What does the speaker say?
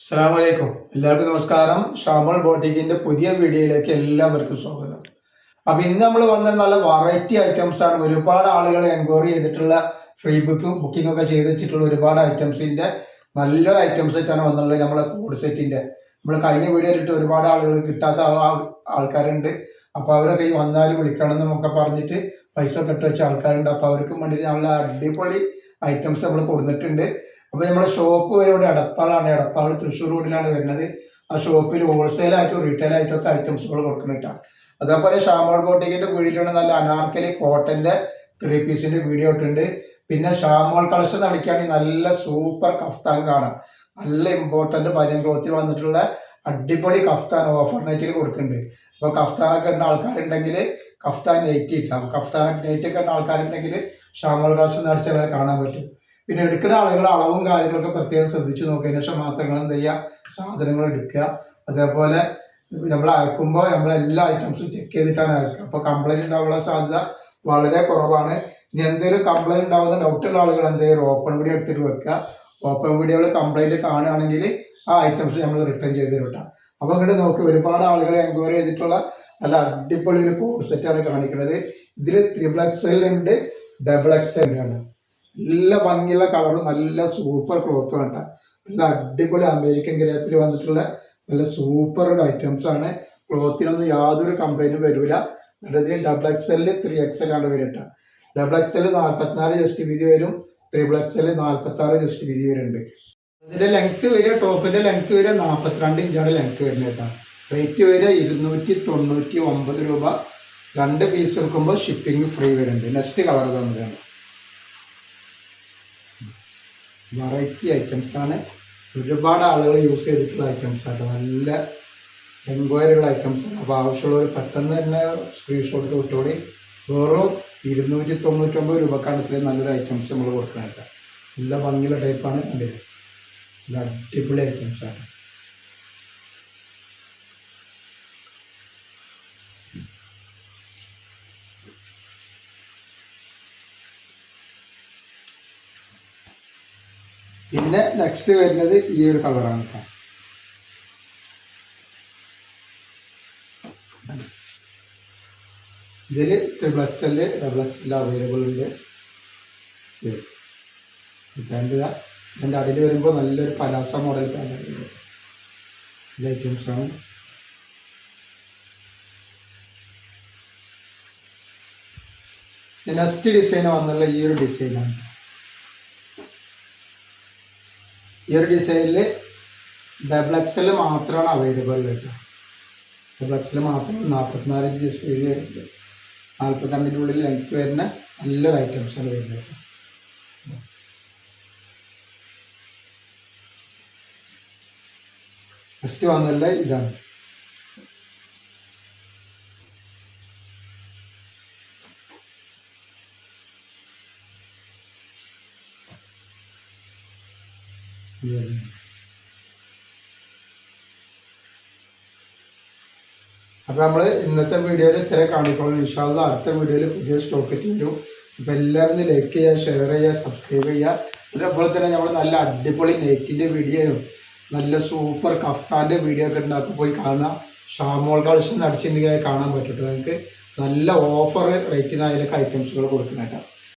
അസ്സലാമു അലൈക്കും. എല്ലാവർക്കും നമസ്കാരം. ഷാമോൾ ബോട്ടിക്കിന്റെ പുതിയ വീഡിയോയിലേക്ക് എല്ലാവർക്കും സ്വാഗതം. അപ്പൊ ഇന്ന് നമ്മൾ വന്ന നല്ല വെറൈറ്റി ഐറ്റംസ് ആണ്. ഒരുപാട് ആളുകൾ എൻക്വയറി ചെയ്തിട്ടുള്ള ഫ്രീ ബുക്കിംഗ് ഒക്കെ ചെയ്ത് വെച്ചിട്ടുള്ള ഒരുപാട് ഐറ്റംസിന്റെ നല്ലൊരു ഐറ്റംസ് ആയിട്ടാണ് വന്നുള്ളത്. നമ്മളെ കോഡ് സെറ്റിന്റെ നമ്മൾ കഴിഞ്ഞ വീഡിയോയിലിട്ട് ഒരുപാട് ആളുകൾ കിട്ടാത്ത ആൾക്കാരുണ്ട്. അപ്പൊ അവരൊക്കെ വന്നാലും വിളിക്കണം എന്നൊക്കെ പറഞ്ഞിട്ട് പൈസ കെട്ടി വെച്ച ആൾക്കാരുണ്ട്. അപ്പൊ അവർക്ക് വേണ്ടിയിട്ട് നല്ല അടിപൊളി ഐറ്റംസ് നമ്മൾ കൊടുത്തിട്ടുണ്ട്. അപ്പൊ നമ്മുടെ ഷോപ്പ് ഇവിടെ എടപ്പാളാണ്. എടപ്പാൾ തൃശ്ശൂർ റോഡിലാണ് വരുന്നത്. ആ ഷോപ്പിൽ ഹോൾസെയിൽ ആയിട്ടും റീറ്റെയിൽ ആയിട്ടും ഒക്കെ ഐറ്റംസുകൾ കൊടുക്കുന്നുണ്ടാണ്. അതേപോലെ ഷാമോൾ ബോട്ടിക്കിന്റെ വീഡിയോയിലുള്ള നല്ല അനാർക്കലി കോട്ടന്റെ 3 പീസിന്റെ വീഡിയോ ഇട്ടുണ്ട്. പിന്നെ ഷാമോൾ കളക്ഷൻ നടക്കുകയാണെങ്കിൽ നല്ല സൂപ്പർ കഫ്താൻ കാണാം. നല്ല ഇമ്പോർട്ടന്റ് ബനിയൻ ക്ലോത്തിൽ വന്നിട്ടുള്ള അടിപൊളി കഫ്താൻ ഓഫർ നൈറ്റിൽ കൊടുക്കുന്നുണ്ട്. അപ്പൊ കഫ്താനൊക്കെ ഉള്ള ആൾക്കാരുണ്ടെങ്കിൽ കഫ്താൻ നൈറ്റ് ഇട്ടാം. കഫ്താൻ നൈറ്റ് ഒക്കെ ഉള്ള ആൾക്കാരുണ്ടെങ്കിൽ ഷാമോൾ കളക്ഷൻ നടച്ചാൽ കാണാൻ പറ്റും. പിന്നെ എടുക്കുന്ന ആളുകൾ അളവും കാര്യങ്ങളൊക്കെ പ്രത്യേകം ശ്രദ്ധിച്ചു നോക്കിയതിനു ശേഷം മാത്രങ്ങൾ എന്ത് ചെയ്യുക, സാധനങ്ങൾ എടുക്കുക. അതേപോലെ നമ്മൾ അയക്കുമ്പോൾ നമ്മളെല്ലാ ഐറ്റംസും ചെക്ക് ചെയ്തിട്ടാണ് അയക്കുക. അപ്പോൾ കംപ്ലൈൻറ്റ് ഉണ്ടാവാനുള്ള സാധ്യത വളരെ കുറവാണ്. ഇനി എന്തെങ്കിലും കംപ്ലൈൻറ്റ് ഉണ്ടാവുന്ന ഡൗട്ടുള്ള ആളുകൾ എന്തെങ്കിലും ഓപ്പൺ വീഡിയോ എടുത്തിട്ട് വെക്കുക. ഓപ്പൺ വീഡിയോയിൽ കംപ്ലൈൻറ്റ് കാണുകയാണെങ്കിൽ ആ ഐറ്റംസ് നമ്മൾ റിട്ടേൺ ചെയ്ത് തരട്ടാം. അപ്പോൾ ഇങ്ങോട്ട് നോക്കി ഒരുപാട് ആളുകൾ എൻക്വയറി ചെയ്തിട്ടുള്ള നല്ല അടിപൊളി ഒരു കോഡ് സെറ്റാണ് കാണിക്കുന്നത്. ഇതിൽ 3XL ഉണ്ട്, XXL ആണ്. നല്ല ഭംഗിയുള്ള കളറും നല്ല സൂപ്പർ ക്ലോത്തും ആണ്. നല്ല അടിപൊളി അമേരിക്കൻ ഗ്രേപ്പിൽ വന്നിട്ടുള്ള നല്ല സൂപ്പർ ഒരു ഐറ്റംസ് ആണ്. ക്ലോത്തിനൊന്നും യാതൊരു കംപ്ലൈന്റും വരില്ല. ഇതിൽ XXL 3XL ആണ് വരിക. XXL 44 ജസ്റ്റ് വീതി വരും, XXL 46 ജസ്റ്റ് വീതി വരുന്നുണ്ട്. ഇതിന്റെ ലെങ്ത് വരിക, ടോപ്പിന്റെ ലെങ്ത് വരിക 42 ഇഞ്ചാണ് ലെങ്ത് വരുന്നത് കേട്ടോ. റേറ്റ് വരിക 299 രൂപ. 2 പീസ് എടുക്കുമ്പോൾ ഷിപ്പിംഗ് ഫ്രീ വരുന്നുണ്ട്. നെക്സ്റ്റ് കളർ തന്നിട്ടാണ്. വെറൈറ്റി ഐറ്റംസ് ആണ്. ഒരുപാട് ആളുകൾ യൂസ് ചെയ്തിട്ടുള്ള ഐറ്റംസ് ആണ്. നല്ല എൻക്വയറി ഉള്ള ഐറ്റംസ് ആണ്. അപ്പോൾ ആവശ്യമുള്ളവർ പെട്ടെന്ന് തന്നെ സ്ക്രീൻഷോട്ട് വിട്ടോളി. വെറും 299 രൂപക്കാണ് ഇത്രയും നല്ലൊരു ഐറ്റംസ് നമ്മൾ കൊടുക്കുന്നത്. നല്ല ഭംഗിയുള്ള ടൈപ്പാണ്. കണ്ടില്ല, നല്ല അടിപൊളി ഐറ്റംസ് ആണ്. പിന്നെ നെക്സ്റ്റ് വരുന്നത് ഈ ഒരു കളറാണ് കേട്ടോ. ഇതിൽ XXL അവൈലബിൾ ഉണ്ട്. പാൻറ് അതിൻ്റെ അടിയിൽ വരുമ്പോൾ നല്ലൊരു പലാസ മോഡൽ പാൻറ് ഐറ്റംസ് ആണ്. നെക്സ്റ്റ് ഡിസൈൻ വന്നുള്ള ഈ ഒരു ഡിസൈനാണ്. ഈ ഒരു ഡിസൈനിൽ XXL മാത്രമാണ് അവൈലബിൾ കേട്ടോ. XXL മാത്രം 44 ഇഞ്ച് ജസ്റ്റ് വീതി വരുന്നുണ്ട്. 42 ഉള്ളിൽ ലെങ്ത് വരുന്ന നല്ലൊരു ഐറ്റംസാണ് വരുന്നത്. ഫസ്റ്റ് വന്നുള്ള ഇതാണ്. അപ്പോൾ നമ്മൾ ഇന്നത്തെ വീഡിയോയിൽ ഇത്ര കാണിക്കോളൂ. ഇൻഷാ അല്ലാഹ് അടുത്ത വീഡിയോയിൽ പുതിയ സ്റ്റോക്ക് വരും. അപ്പോൾ എല്ലാവരും ലൈക്ക് ചെയ്യുക, ഷെയർ ചെയ്യുക, സബ്സ്ക്രൈബ് ചെയ്യുക. അതേപോലെ തന്നെ നമ്മൾ നല്ല അടിപൊളി നെറ്റിൻ്റെ വീഡിയോയും നല്ല സൂപ്പർ കഫ്താൻ്റെ വീഡിയോ ഒക്കെ ഉണ്ടാക്കി പോയി കാണാം. ഷാമോൾ കളക്ഷൻ അടിച്ചിട്ടുണ്ടെങ്കിൽ കാണാൻ പറ്റും. നിങ്ങൾക്ക് നല്ല ഓഫർ റേറ്റിനായാലൊക്കെ ഐറ്റംസുകൾ കൊടുക്കുന്നുണ്ട്.